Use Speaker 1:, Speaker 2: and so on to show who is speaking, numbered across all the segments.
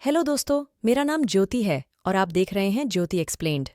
Speaker 1: Hello दोस्तों, मेरा नाम ज्योति है और आप देख रहे हैं ज्योति एक्सप्लेन्ड।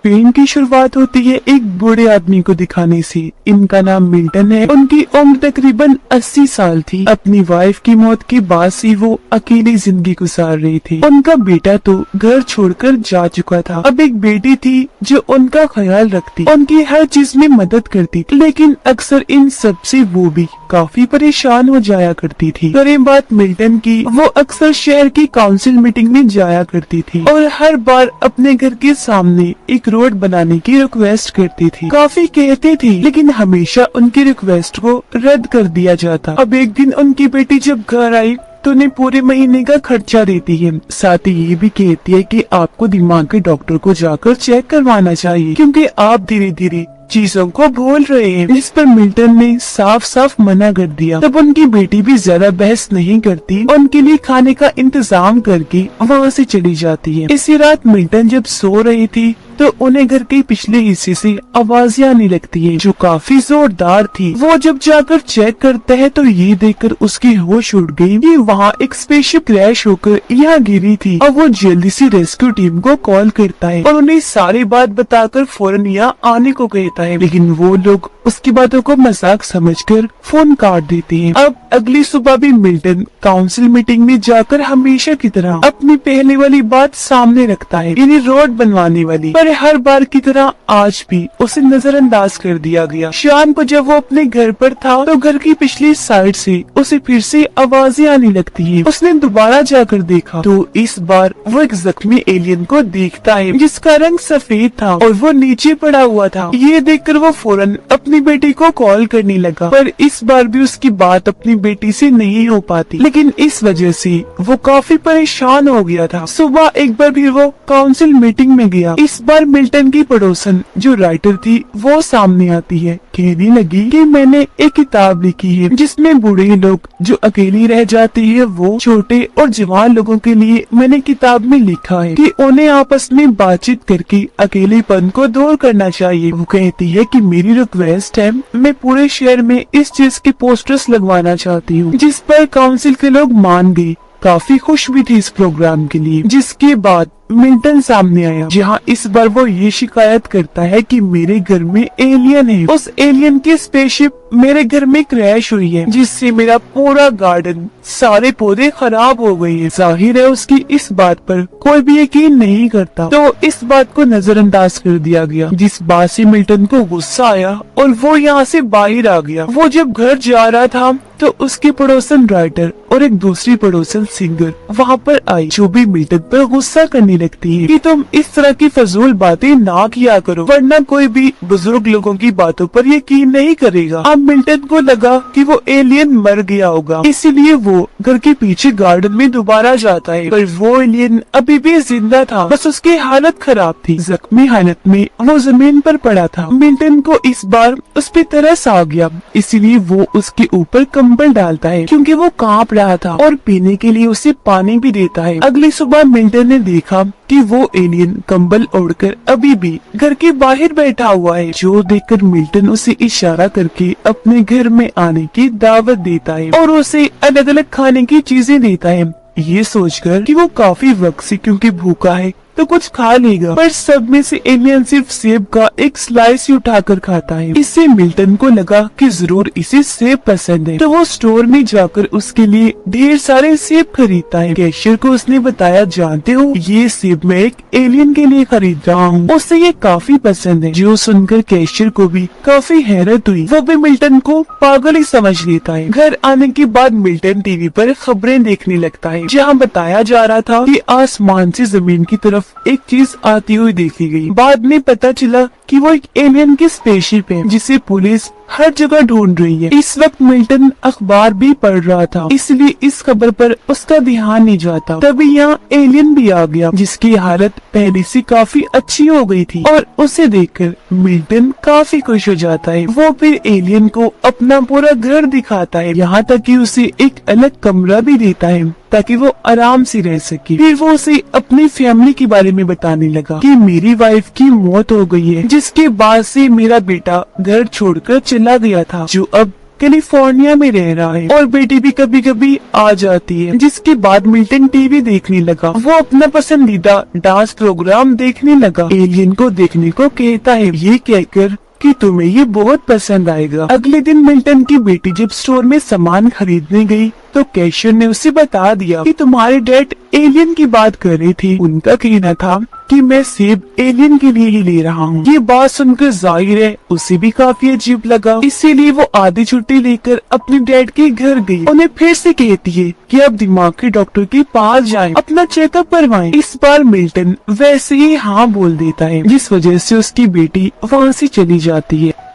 Speaker 2: फिल्म की शुरुआत होती है एक बूढ़े आदमी को दिखाने से। इनका नाम मिल्टन है। उनकी उम्र तकरीबन 80 साल थी। अपनी वाइफ की मौत के बाद से वो अकेली जिंदगी गुजार रही थी। उनका बेटा तो घर छोड़कर जा चुका था। अब एक बेटी थी जो उनका ख्याल रखती, उनकी हर चीज में मदद करती, लेकिन अक्सर इन सब से वो भी काफी परेशान हो जाया करती थी। करें बात मिल्टन की, वो अक्सर शहर की काउंसिल मीटिंग में जाया करती थी और हर बार अपने घर के सामने एक रोड बनाने की रिक्वेस्ट करती थी। काफी कहती थी, लेकिन हमेशा उनकी रिक्वेस्ट को रद्द कर दिया जाता। अब एक दिन उनकी बेटी जब घर आई तो उन्हें पूरे महीने का खर्चा देती है। साथ ही ये भी कहती है कि आपको दिमाग के डॉक्टर को जाकर चेक करवाना चाहिए, क्योंकि आप धीरे धीरे चीजों को भूल रहे हैं। इस पर मिल्टन ने साफ साफ मना कर दिया। तब उनकी बेटी भी ज्यादा बहस नहीं करती, उनके लिए खाने का इंतजाम करके वहाँ से चली जाती है। इसी रात मिल्टन जब सो रही थी तो उन्हें घर के पिछले हिस्से से आवाजें आने लगती है जो काफी जोरदार थी। वो जब जाकर चेक करता है तो ये देखकर उसकी होश उड़ गई कि वहाँ एक स्पेसशिप क्रैश होकर यहाँ गिरी थी। अब वो जल्दी से रेस्क्यू टीम को कॉल करता है और उन्हें सारी बात बताकर फौरन यहाँ आने को कहता है, लेकिन वो लोग उसकी बातों को मजाक समझकर फोन काट देते हैं। अब अगली सुबह भी मिल्टन काउंसिल मीटिंग में जाकर हमेशा की तरह अपनी पहले वाली बात सामने रखता है, यानी रोड बनवाने वाली। पर हर बार की तरह आज भी उसे नजरअंदाज कर दिया गया। शाम को जब वो अपने घर पर था तो घर की पिछली साइड से उसे फिर से आवाजें आने लगती है। उसने दोबारा जाकर देखा तो इस बार वो एक जख्मी एलियन को देखता है जिसका रंग सफेद था और वो नीचे पड़ा हुआ था। ये देखकर वो फौरन अपनी बेटी को कॉल करने लगा, पर इस बार भी उसकी बात अपनी बेटी से नहीं हो पाती, लेकिन इस वजह से वो काफी परेशान हो गया था। सुबह एक बार फिर वो काउंसिल मीटिंग में गया। इस बार मिल्टन की पड़ोसन जो राइटर थी वो सामने आती है। कहने लगी कि मैंने एक किताब लिखी है जिसमें बूढ़े लोग जो अकेली रह जाती है, वो छोटे और जवान लोगों के लिए मैंने किताब में लिखा है कि उन्हें आपस में बातचीत करके अकेलेपन को दूर करना चाहिए। वो कहती है कि मेरी रिक्वेस्ट है, मैं पूरे शहर में इस चीज के पोस्टर्स लगवाना चाहती हूँ, जिस पर काउंसिल के लोग मान गए। काफी खुश भी थी इस प्रोग्राम के लिए। जिसके बाद मिल्टन सामने आया, जहाँ इस बार वो ये शिकायत करता है कि मेरे घर में एलियन है। उस एलियन की स्पेसशिप मेरे घर में क्रैश हुई है, जिससे मेरा पूरा गार्डन, सारे पौधे खराब हो गए हैं। जाहिर है उसकी इस बात पर कोई भी यकीन नहीं करता, तो इस बात को नजरअंदाज कर दिया गया, जिस बात से मिल्टन को गुस्सा आया और वो यहाँ से बाहर आ गया। वो जब घर जा रहा था तो उसके पड़ोसन राइटर और एक दूसरी पड़ोसन सिंगर वहाँ पर आई, जो भी मिल्टन पर गुस्सा करने लगती है कि तुम इस तरह की फजूल बातें ना किया करो, वरना कोई भी बुजुर्ग लोगों की बातों पर यकीन नहीं करेगा। अब मिल्टन को लगा कि वो एलियन मर गया होगा, इसीलिए वो घर के पीछे गार्डन में दोबारा जाता है, पर वो एलियन अभी भी जिंदा था, बस उसकी हालत खराब थी। जख्मी हालत में वो जमीन पर पड़ा था। मिल्टन को इस बार उस पर तरस आ गया, इसीलिए वो उसके ऊपर कंबल डालता है क्योंकि वो कांप रहा था, और पीने के लिए उसे पानी भी देता है। अगली सुबह मिल्टन ने देखा कि वो एलियन कंबल ओढ़कर अभी भी घर के बाहर बैठा हुआ है, जो देखकर मिल्टन उसे इशारा करके अपने घर में आने की दावत देता है और उसे अलग अलग खाने की चीजें देता है, ये सोचकर कि वो काफी वक्त से क्योंकि भूखा है तो कुछ खा लेगा। पर सब में से एलियन सिर्फ सेब का एक स्लाइस ही उठाकर खाता है। इससे मिल्टन को लगा कि जरूर इसे सेब पसंद है, तो वो स्टोर में जाकर उसके लिए ढेर सारे सेब खरीदता है। कैशियर को उसने बताया, जानते हो ये सेब मैं एक एलियन के लिए खरीद रहा हूँ, उसे ये काफी पसंद है। जो सुनकर कैशियर को भी काफी हैरत हुई, वो भी मिल्टन को पागल ही समझ लेता है। घर आने के बाद मिल्टन टीवी पर खबरें देखने लगता है, जहाँ बताया जा रहा था कि आसमान से जमीन की तरफ एक चीज आती हुई देखी गई। बाद में पता चला कि वो एक एलियन की स्पेसशिप है, जिसे पुलिस हर जगह ढूंढ रही है। इस वक्त मिल्टन अखबार भी पढ़ रहा था, इसलिए इस खबर पर उसका ध्यान नहीं जाता। तभी यहाँ एलियन भी आ गया, जिसकी हालत पहले से काफी अच्छी हो गई थी, और उसे देखकर मिल्टन काफी खुश हो जाता है। वो फिर एलियन को अपना पूरा घर दिखाता है, यहाँ तक कि उसे एक अलग कमरा भी देता है ताकि वो आराम से रह सके। फिर वो उसे अपनी फैमिली के बारे में बताने लगा कि मेरी वाइफ की मौत हो गई है, जिसके बाद से मेरा बेटा घर छोड़कर चला गया था, जो अब कैलिफोर्निया में रह रहा है और बेटी भी कभी कभी आ जाती है। जिसके बाद मिल्टन टीवी देखने लगा। वो अपना पसंदीदा डांस प्रोग्राम देखने लगा। एलियन को देखने को कहता है, ये कहकर कि तुम्हें ये बहुत पसंद आएगा। अगले दिन मिल्टन की बेटी जब स्टोर में सामान खरीदने गई तो कैशियर ने उसे बता दिया कि तुम्हारे डैड एलियन की बात कर रही थी। उनका कहना था कि मैं सेब एलियन के लिए ही ले रहा हूँ। ये बात सुनकर जाहिर है उसे भी काफी अजीब लगा, इसीलिए वो आधी छुट्टी लेकर अपने डैड के घर गई। उन्हें फिर से कहती है कि अब दिमाग के डॉक्टर के पास जाएं, अपना चेकअप करवाएं। इस बार मिल्टन वैसे ही हाँ बोल देता है, जिस वजह से उसकी बेटी वहाँ से चली जाती है।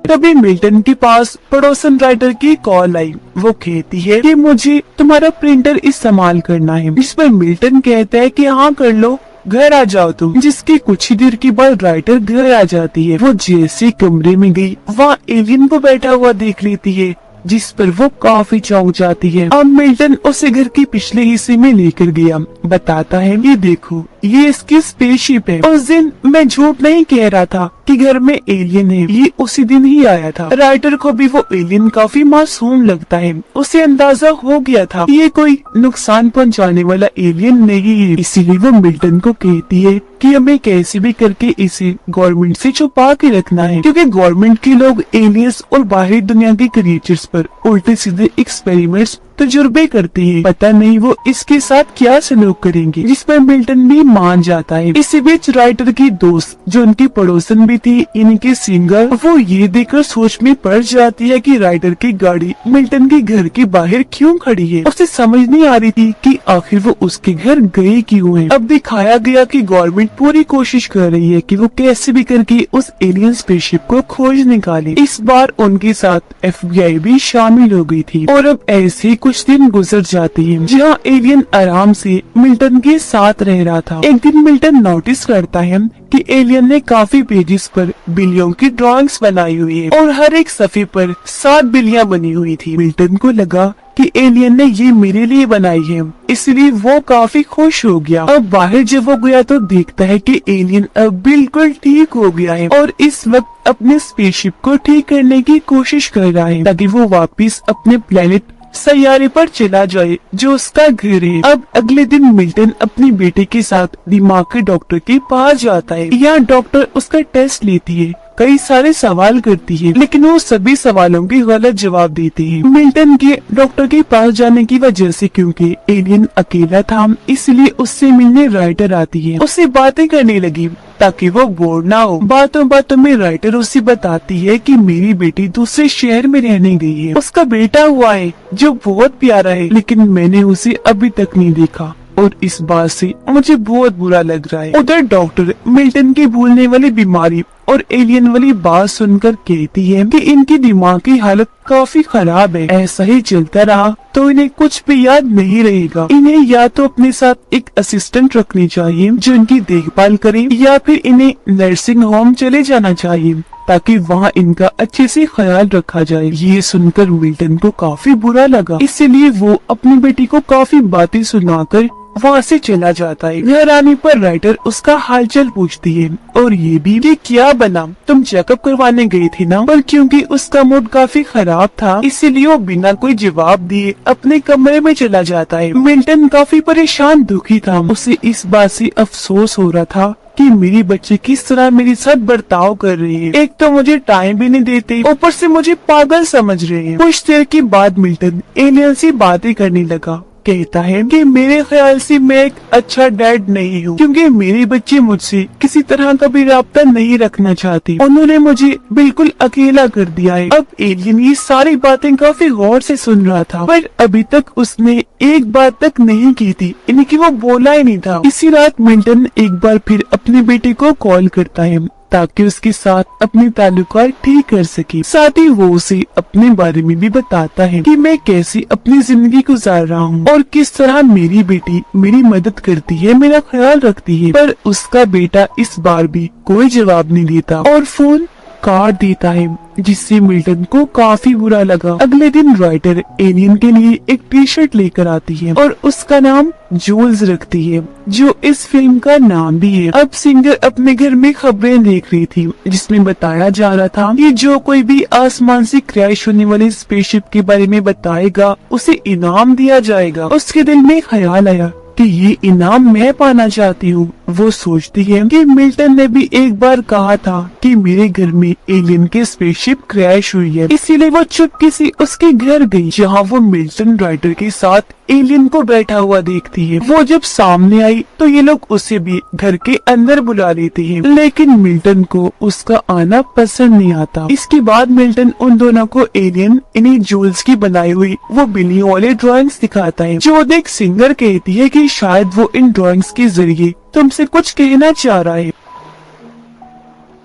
Speaker 2: तभी मिल्टन के पास पड़ोसन राइटर की कॉल आई। वो कहती है कि मुझे तुम्हारा प्रिंटर इस्तेमाल करना है। इस पर मिल्टन कहता है कि हाँ कर लो, घर आ जाओ तुम। जिसके कुछ ही देर के बाद राइटर घर आ जाती है। वो जैसे कमरे में गई वहाँ एलियन को बैठा हुआ देख लेती है, जिस पर वो काफी चौंक जाती है। अब मिल्टन उसे घर के पिछले हिस्से में लेकर गया। बताता है कि देखो ये इसकी स्पेसशिप है। उस दिन मैं झूठ नहीं कह रहा था कि घर में एलियन है, ये उसी दिन ही आया था। राइटर को भी वो एलियन काफी मासूम लगता है। उसे अंदाजा हो गया था ये कोई नुकसान पहुंचाने वाला एलियन नहीं है। इसीलिए वो मिल्टन को कहती है कि हमें कैसे भी करके इसे गवर्नमेंट से छुपा के रखना है, क्योंकि गवर्नमेंट के लोग एलियंस और बाहरी दुनिया के क्रिएचर्स पर उल्टे सीधे एक्सपेरिमेंट्स तजुर्बे करते हैं। पता नहीं वो इसके साथ क्या सलूक करेंगे। जिस पर मिल्टन भी मान जाता है। इसी बीच राइटर की दोस्त जो उनकी पड़ोसन भी थी, इनके सिंगर, वो ये देखकर सोच में पड़ जाती है कि राइटर की गाड़ी मिल्टन के घर के बाहर क्यों खड़ी है। उसे समझ नहीं आ रही थी कि आखिर वो उसके घर गए क्यों है। अब दिखाया गया कि गवर्नमेंट पूरी कोशिश कर रही है कि वो कैसे भी करके उस एलियन स्पेसशिप को खोज निकाले। इस बार उनके साथ FBI भी शामिल हो गई थी। और अब ऐसे कुछ दिन गुजर जाती है जहाँ एलियन आराम से मिल्टन के साथ रह रहा था। एक दिन मिल्टन नोटिस करता है कि एलियन ने काफी पेजेस पर बिल्लियों की ड्राइंग्स बनाई हुई है और हर एक सफ़े पर 7 बिल्लियां बनी हुई थी। मिल्टन को लगा कि एलियन ने ये मेरे लिए बनाई है, इसलिए वो काफी खुश हो गया। अब बाहर जब वो गया तो देखता है कि एलियन अब बिल्कुल ठीक हो गया है और इस वक्त अपने स्पेसशिप को ठीक करने की कोशिश कर रहा है ताकि वो वापस अपने प्लेनेट सैयारे पर चला जाए जो उसका घर है। अब अगले दिन मिल्टन अपनी बेटे के साथ दिमाग के डॉक्टर के पास जाता है। यहाँ डॉक्टर उसका टेस्ट लेती है, कई सारे सवाल करती है, लेकिन वो सभी सवालों के गलत जवाब देती है। मिल्टन के डॉक्टर के पास जाने की वजह से, क्योंकि एलियन अकेला था, इसलिए उससे मिलने राइटर आती है। उससे बातें करने लगी ताकि वो बोर ना हो। बातों बातों में राइटर उसे बताती है कि मेरी बेटी दूसरे शहर में रहने गई है, उसका बेटा हुआ है जो बहुत प्यारा है, लेकिन मैंने उसे अभी तक नहीं देखा और इस बात से मुझे बहुत बुरा लग रहा है। उधर डॉक्टर मिल्टन की भूलने वाली बीमारी और एलियन वाली बात सुनकर कहती है कि इनकी दिमाग की हालत काफी खराब है। ऐसा ही चलता रहा तो इन्हें कुछ भी याद नहीं रहेगा। इन्हें या तो अपने साथ एक असिस्टेंट रखनी चाहिए जो इनकी देखभाल करे, या फिर इन्हें नर्सिंग होम चले जाना चाहिए ताकि वहाँ इनका अच्छे से ख्याल रखा जाए। ये सुनकर मिल्टन को काफी बुरा लगा, इसलिए वो अपनी बेटी को काफी बातें सुनाकर वहाँ से चला जाता है। घर आने पर राइटर उसका हालचाल पूछती है और ये भी कि क्या बना, तुम चेकअप करवाने गई थी ना। पर क्योंकि उसका मूड काफी खराब था, इसीलिए वो बिना कोई जवाब दिए अपने कमरे में चला जाता है। मिल्टन काफी परेशान दुखी था। उसे इस बात से अफसोस हो रहा था कि मेरी बच्चे किस तरह मेरे साथ बर्ताव कर रहे हैं। एक तो मुझे टाइम भी नहीं देते, ऊपर से मुझे पागल समझ रहे हैं। कुछ देर के बाद मिल्टन एलियन से बातें करने लगा। कहता है कि मेरे ख्याल से मैं एक अच्छा डैड नहीं हूँ, क्योंकि मेरे बच्चे मुझसे किसी तरह का भी राब्ता नहीं रखना चाहते। उन्होंने मुझे बिल्कुल अकेला कर दिया है। अब एलियन ये सारी बातें काफी गौर से सुन रहा था, पर अभी तक उसने एक बात तक नहीं की थी, यानी कि वो बोला ही नहीं था। इसी रात मिल्टन एक बार फिर अपने बेटे को कॉल करता है ताकि उसके साथ अपने ताल्लुकात ठीक कर सके। साथ ही वो उसे अपने बारे में भी बताता है कि मैं कैसे अपनी जिंदगी गुजार रहा हूँ और किस तरह मेरी बेटी मेरी मदद करती है, मेरा ख्याल रखती है। पर उसका बेटा इस बार भी कोई जवाब नहीं देता और फोन काट देता है, जिससे मिल्टन को काफी बुरा लगा। अगले दिन राइटर एलियन के लिए एक टी शर्ट लेकर आती है और उसका नाम जूल्स रखती है, जो इस फिल्म का नाम भी है। अब सिंगर अपने घर में खबरें देख रही थी, जिसमें बताया जा रहा था कि जो कोई भी आसमान से क्रैश होने वाले स्पेसशिप के बारे में बताएगा उसे इनाम दिया जाएगा। उसके दिल में ख्याल आया कि ये इनाम मैं पाना चाहती हूँ। वो सोचती है कि मिल्टन ने भी एक बार कहा था कि मेरे घर में एलियन के स्पेसशिप क्रैश हुई है, इसीलिए वो चुपके से उसके घर गई, जहाँ वो मिल्टन राइटर के साथ एलियन को बैठा हुआ देखती है। वो जब सामने आई तो ये लोग उसे भी घर के अंदर बुला लेते हैं, लेकिन मिल्टन को उसका आना पसंद नहीं आता। इसके बाद मिल्टन उन दोनों को एलियन इन्हीं जूल्स की बनाई हुई वो बिल्लियों वाले ड्राइंग्स दिखाता है, जो देख सिंगर कहती है कि शायद वो इन ड्राइंग्स के जरिए तुमसे कुछ कहना चाह रहा है।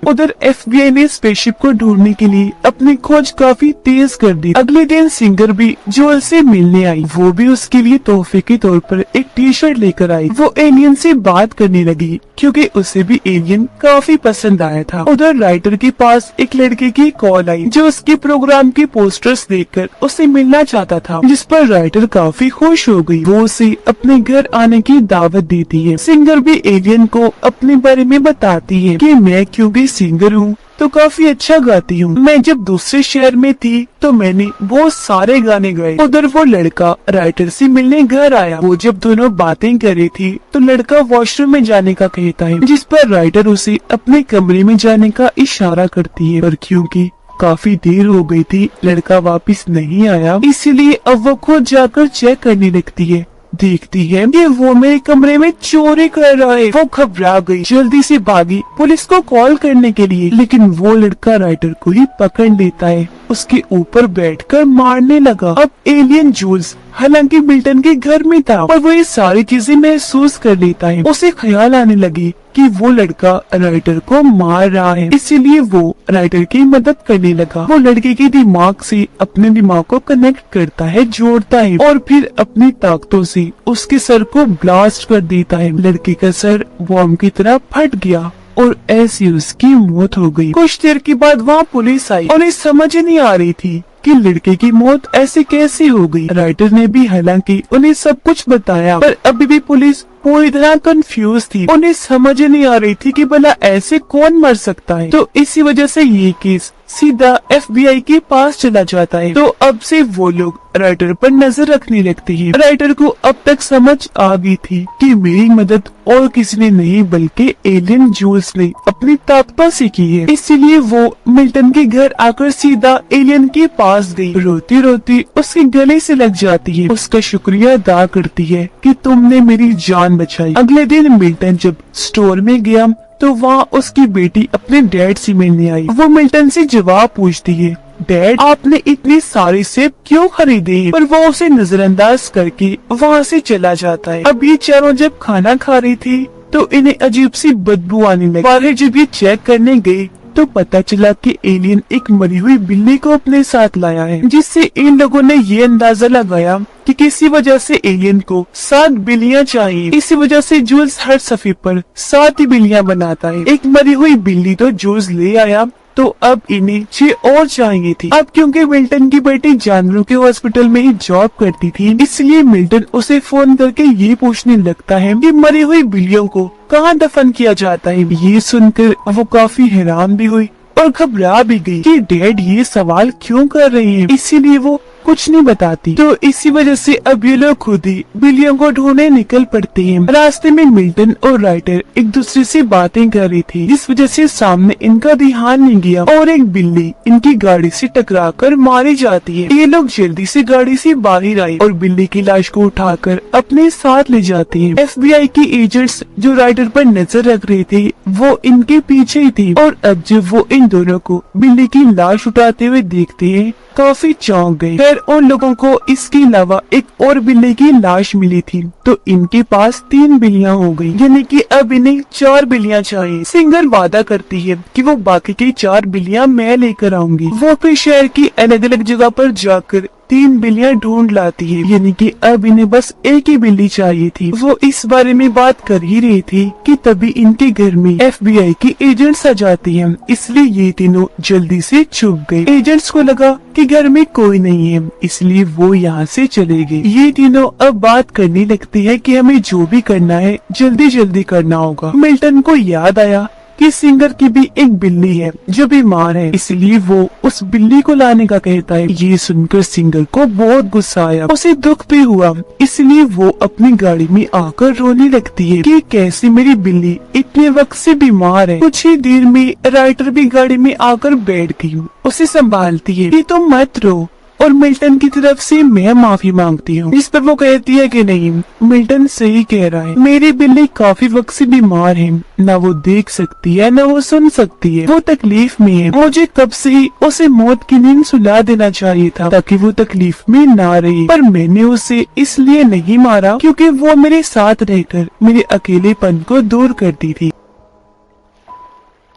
Speaker 2: उधर FBI ने स्पेसशिप को ढूंढने के लिए अपनी खोज काफी तेज कर दी। अगले दिन सिंगर भी जोएल से मिलने आई। वो भी उसके लिए तोहफे के तौर पर एक टी शर्ट लेकर आई। वो एलियन से बात करने लगी क्योंकि उसे भी एलियन काफी पसंद आया था। उधर राइटर के पास एक लड़के की कॉल आई, जो उसके प्रोग्राम के पोस्टर्स देखकर उसे मिलना चाहता था, जिस पर राइटर काफी खुश हो गई। वो उसे अपने घर आने की दावत देती है। सिंगर भी एलियन को अपने बारे में बताती है कि मैं क्योंकि सिंगर हूँ तो काफी अच्छा गाती हूँ। मैं जब दूसरे शहर में थी तो मैंने बहुत सारे गाने गाए। उधर वो लड़का राइटर से मिलने घर आया। वो जब दोनों बातें कर रही थी तो लड़का वॉशरूम में जाने का कहता है, जिस पर राइटर उसे अपने कमरे में जाने का इशारा करती है, पर क्योंकि काफी देर हो गई थी लड़का वापस नहीं आया, इसीलिए अब वो खुद जाकर चेक करने लगती है। देखती है कि वो मेरे कमरे में चोरी कर रहा है। वो घबरा गई, जल्दी से भागी पुलिस को कॉल करने के लिए, लेकिन वो लड़का राइटर को ही पकड़ लेता है, उसके ऊपर बैठकर मारने लगा। अब एलियन जूल्स हालांकि मिल्टन के घर में था, पर वो ये सारी चीजें महसूस कर लेता है। उसे ख्याल आने लगी कि वो लड़का राइटर को मार रहा है, इसीलिए वो राइटर की मदद करने लगा। वो लड़के के दिमाग से अपने दिमाग को कनेक्ट करता है, जोड़ता है और फिर अपनी ताकतों से उसके सर को ब्लास्ट कर देता है। लड़के का सर बॉम्ब की तरह फट गया और ऐसी उसकी मौत हो गई। कुछ देर के बाद वहाँ पुलिस आई। उन्हें समझ नहीं आ रही थी कि लड़के की मौत ऐसे कैसे हो गई। राइटर ने भी हालांकि उन्हें सब कुछ बताया, पर अभी भी पुलिस पूरी तरह कंफ्यूज थी। उन्हें समझ नहीं आ रही थी कि भला ऐसे कौन मर सकता है। तो इसी वजह से ये केस सीधा FBI के पास चला जाता है। तो अब से वो लोग राइटर पर नजर रखने लगते हैं। राइटर को अब तक समझ आ गई थी कि मेरी मदद और किसी ने नहीं बल्कि एलियन जूल्स ने अपनी ताकतों से की है, इसीलिए वो मिल्टन के घर आकर सीधा एलियन के पास गई। रोती रोती उसके गले से लग जाती है, उसका शुक्रिया अदा करती है कि तुमने मेरी जान बचाई। अगले दिन मिल्टन जब स्टोर में गया तो वहाँ उसकी बेटी अपने डैड से मिलने आई। वो मिल्टन से जवाब पूछती है, डैड आपने इतने सारे सेब क्यों खरीदे? पर वो उसे नजरअंदाज करके वहाँ से चला जाता है। अब ये चारों जब खाना खा रही थी तो इन्हें अजीब सी बदबू आने लगी। बाहर जब ये चेक करने गए तो पता चला कि एलियन एक मरी हुई बिल्ली को अपने साथ लाया है, जिससे इन लोगों ने ये अंदाजा लगाया कि किसी वजह से एलियन को 7 बिल्लियां चाहिए। इसी वजह से जूल्स हर सफे पर 7 ही बिल्लियां बनाता है। एक मरी हुई बिल्ली तो जूल्स ले आया, तो अब इन्हें 6 और चाहिए थी। अब क्योंकि मिल्टन की बेटी जानवरों के हॉस्पिटल में ही जॉब करती थी, इसलिए मिल्टन उसे फोन करके ये पूछने लगता है कि मरी हुई बिल्लियों को कहाँ दफन किया जाता है। ये सुनकर वो काफी हैरान भी हुई और घबरा भी गई कि डैड ये सवाल क्यों कर रही है, इसीलिए वो कुछ नहीं बताती। तो इसी वजह से अब ये लोग खुद ही बिल्लियों को ढूंढने निकल पड़ते हैं। रास्ते में मिल्टन और राइटर एक दूसरे से बातें कर रही थी, जिस वजह से सामने इनका ध्यान नहीं गया और एक बिल्ली इनकी गाड़ी से टकराकर मारी जाती है। ये लोग जल्दी से गाड़ी से बाहर आए और बिल्ली की लाश को उठाकर अपने साथ ले जाते हैं। FBI के एजेंट्स जो राइटर पर नजर रख रहे थे वो इनके पीछे ही थे, और अब जब वो इन दोनों को बिल्ली की लाश उठाते हुए देखते हैं काफी चौंक गए। खैर उन लोगों को इसके अलावा एक और बिल्ली की लाश मिली थी, तो इनके पास 3 बिल्लियां हो गई, यानी कि अब इन्हें 4 बिल्लियां चाहिए। सिंगर वादा करती है कि वो बाकी की 4 बिल्लियां मैं लेकर आऊंगी। वो अपने शहर की अलग अलग जगह पर जाकर 3 बिल्लियां ढूंढ लाती है, यानी कि अब इन्हें बस एक ही बिल्ली चाहिए थी। वो इस बारे में बात कर ही रही थी कि तभी इनके घर में FBI की एजेंट्स आ जाती हैं, इसलिए ये तीनों जल्दी से छुप गए। एजेंट्स को लगा कि घर में कोई नहीं है, इसलिए वो यहाँ से चले गए। ये तीनों अब बात करने लगती है कि हमें जो भी करना है जल्दी जल्दी करना होगा। मिल्टन को याद आया कि सिंगर की भी एक बिल्ली है जो बीमार है, इसलिए वो उस बिल्ली को लाने का कहता है। ये सुनकर सिंगर को बहुत गुस्सा आया, उसे दुख भी हुआ, इसलिए वो अपनी गाड़ी में आकर रोने लगती है कि कैसे मेरी बिल्ली इतने वक्त से बीमार है। कुछ ही देर में राइटर भी गाड़ी में आकर बैठ गई, उसे संभालती है कि तुम मत रो, और मिल्टन की तरफ से मैं माफी मांगती हूँ। इस पर वो कहती है कि नहीं, मिल्टन सही कह रहा है, मेरी बिल्ली काफी वक्त से बीमार है, ना वो देख सकती है ना वो सुन सकती है, वो तकलीफ में है। मुझे कब से ही उसे मौत की नींद सुला देना चाहिए था ताकि वो तकलीफ में ना रहे, पर मैंने उसे इसलिए नहीं मारा क्योंकि वो मेरे साथ रहकर मेरे अकेलेपन को दूर करती थी।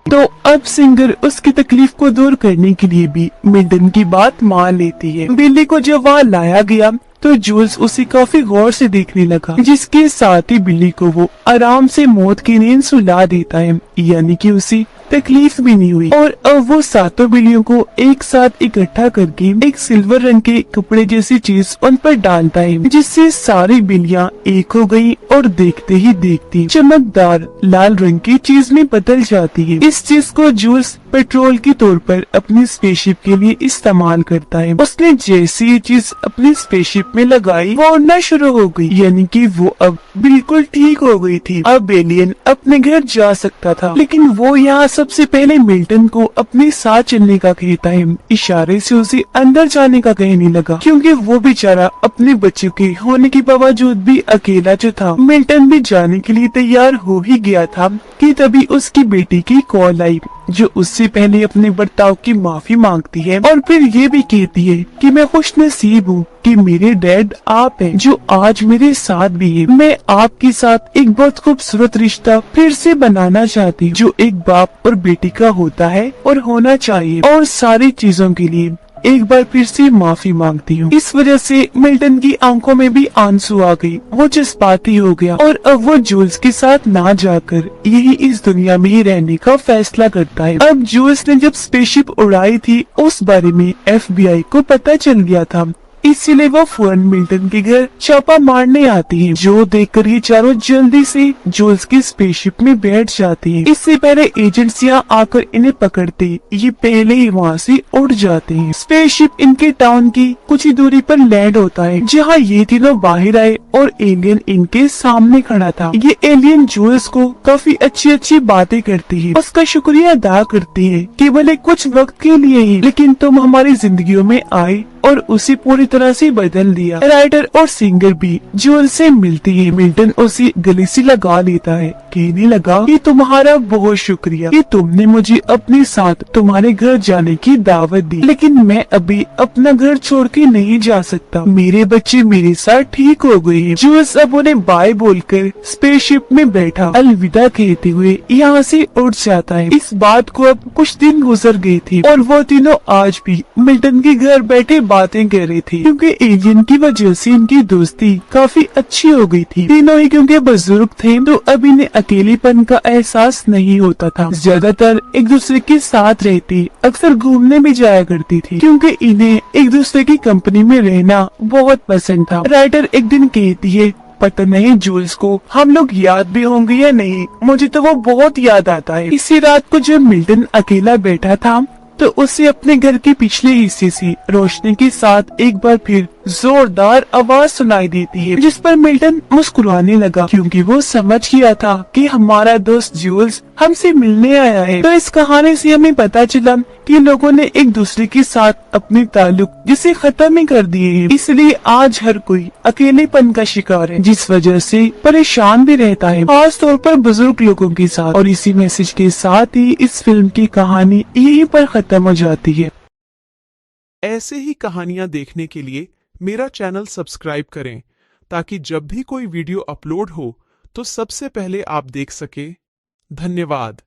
Speaker 2: तो अब सिंगर उसकी तकलीफ को दूर करने के लिए भी मिल्टन की बात मान लेती है। बिल्ली को जब वहाँ लाया गया तो जूल्स उसे काफी गौर से देखने लगा, जिसके साथ ही बिल्ली को वो आराम से मौत की नींद सुला देता है, यानी कि उसे तकलीफ भी नहीं हुई। और अब वो सातों बिल्लियों को एक साथ इकट्ठा करके एक सिल्वर रंग के कपड़े जैसी चीज उन पर डालता है, जिससे सारी बिल्लियां एक हो गई और देखते ही देखती चमकदार लाल रंग की चीज में बदल जाती है। इस चीज को जूल्स पेट्रोल के तौर पर अपनी स्पेसशिप के लिए इस्तेमाल करता है। उसने जैसे ये चीज अपनी स्पेसशिप में लगाई, वो उड़ना शुरू हो गई, यानी कि वो अब बिल्कुल ठीक हो गई थी। अब एलियन अपने घर जा सकता था, लेकिन वो यहाँ सबसे पहले मिल्टन को अपने साथ चलने का कहता है, इशारे से उसे अंदर जाने का कहने लगा, क्योंकि वो बेचारा अपने बच्चों के होने के बावजूद भी अकेला जो था। मिल्टन भी जाने के लिए तैयार हो ही गया था कि तभी उसकी बेटी की कॉल आई, जो उससे पहले अपने बर्ताव की माफी मांगती है और फिर ये भी कहती है कि मैं खुशनसीब हूँ कि मेरे डैड आप हैं जो आज मेरे साथ भी है। मैं आपके साथ एक बहुत खूबसूरत रिश्ता फिर से बनाना चाहती हूँ, जो एक बाप और बेटी का होता है और होना चाहिए, और सारी चीजों के लिए एक बार फिर से माफी मांगती हूँ। इस वजह से मिल्टन की आंखों में भी आंसू आ गई, वो जज्बाती हो गया और अब वो जूल्स के साथ ना जाकर यही इस दुनिया में ही रहने का फैसला करता है। अब जूल्स ने जब स्पेसशिप उड़ाई थी उस बारे में FBI को पता चल गया था, इसलिए वो फौरन मिल्टन के घर छापा मारने आती है, जो देखकर ये चारों जल्दी से जूल्स की स्पेसशिप में बैठ जाती हैं। इससे पहले एजेंट्स यहाँ आकर इन्हें पकड़ते ये पहले ही वहाँ से उड़ जाते हैं। स्पेसशिप इनके टाउन की कुछ ही दूरी पर लैंड होता है, जहाँ ये तीनों बाहर आए और एलियन इनके सामने खड़ा था। ये एलियन जूल्स को काफी अच्छी अच्छी बातें करती है, उसका शुक्रिया अदा करती है कि भले कुछ वक्त के लिए ही, लेकिन तुम हमारी जिंदगियों में आए और उसे पूरी तरह से बदल दिया। राइटर और सिंगर भी जूल्स से मिलती है। मिल्टन उसे गले से लगा लेता है, कहने लगा कि तुम्हारा बहुत शुक्रिया कि तुमने मुझे अपने साथ तुम्हारे घर जाने की दावत दी, लेकिन मैं अभी अपना घर छोड़ के नहीं जा सकता, मेरे बच्चे मेरे साथ ठीक हो गए हैं। जूल्स अब उन्हें बाय बोलकर स्पेसशिप में बैठा अलविदा कहते हुए यहाँ से उड़ जाता है। इस बात को अब कुछ दिन गुजर गए थे और वो तीनों आज भी मिल्टन के घर बैठे बातें कर रहे थे, क्योंकि एलियन की वजह से इनकी दोस्ती काफी अच्छी हो गई थी। तीनों ही क्योंकि बुजुर्ग थे तो अब इन्हें अकेलेपन का एहसास नहीं होता था। ज्यादातर एक दूसरे के साथ रहती, अक्सर घूमने भी जाया करती थी, क्योंकि इन्हें एक दूसरे की कंपनी में रहना बहुत पसंद था। राइटर एक दिन कहती है, पता नहीं जूल्स को हम लोग याद भी होंगे या नहीं, मुझे तो वो बहुत याद आता है। इसी रात को जब मिल्टन अकेला बैठा था तो उसे अपने घर के पिछले हिस्से से रोशनी के साथ एक बार फिर जोरदार आवाज सुनाई देती है, जिस पर मिल्टन मुस्कुराने लगा, क्योंकि वो समझ गया था कि हमारा दोस्त जूल्स हमसे मिलने आया है। तो इस कहानी से हमें पता चला कि लोगों ने एक दूसरे के साथ अपने ताल्लुक जिसे खत्म ही कर दिए हैं, इसलिए आज हर कोई अकेलेपन का शिकार है, जिस वजह से परेशान भी रहता है, खास तौर पर बुजुर्ग लोगों के साथ। और इसी मैसेज के साथ ही इस फिल्म की कहानी यहीं पर खत्म हो जाती है।
Speaker 3: ऐसे ही कहानियां देखने के लिए मेरा चैनल सब्सक्राइब करें, ताकि जब भी कोई वीडियो अपलोड हो तो सबसे पहले आप देख सके। धन्यवाद।